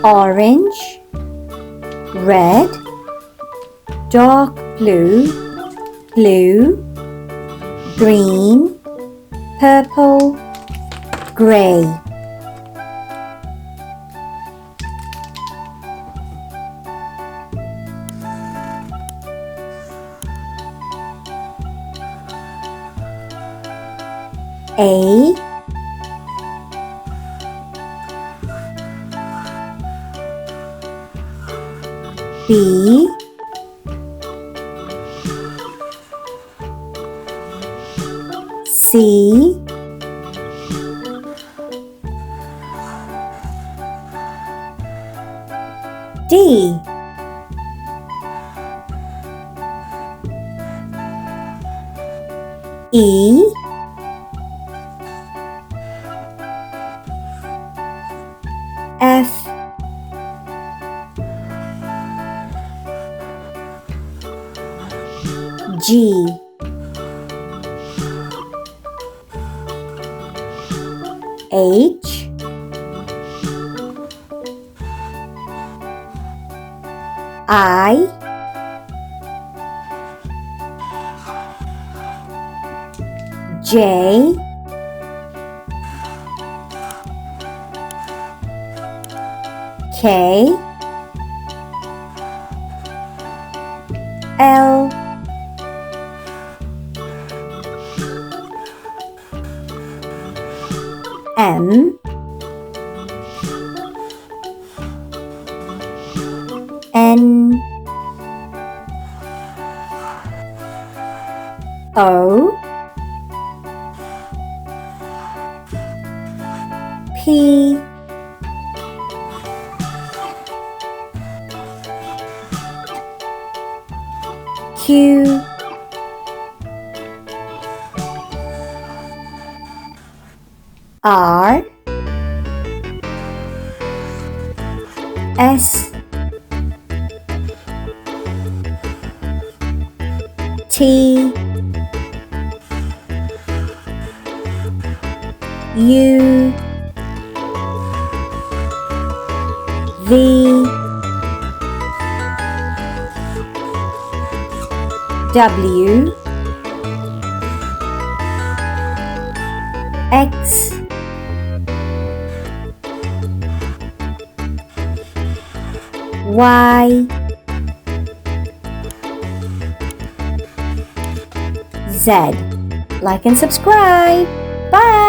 orange, red, dark blue, blue, green, purple, grey. A, B, C, D, E, F, G, H, I, J, K, L, M, N, O, P, Q, R, S, T, U, V, W, X, Y, Z. Like and subscribe. Bye!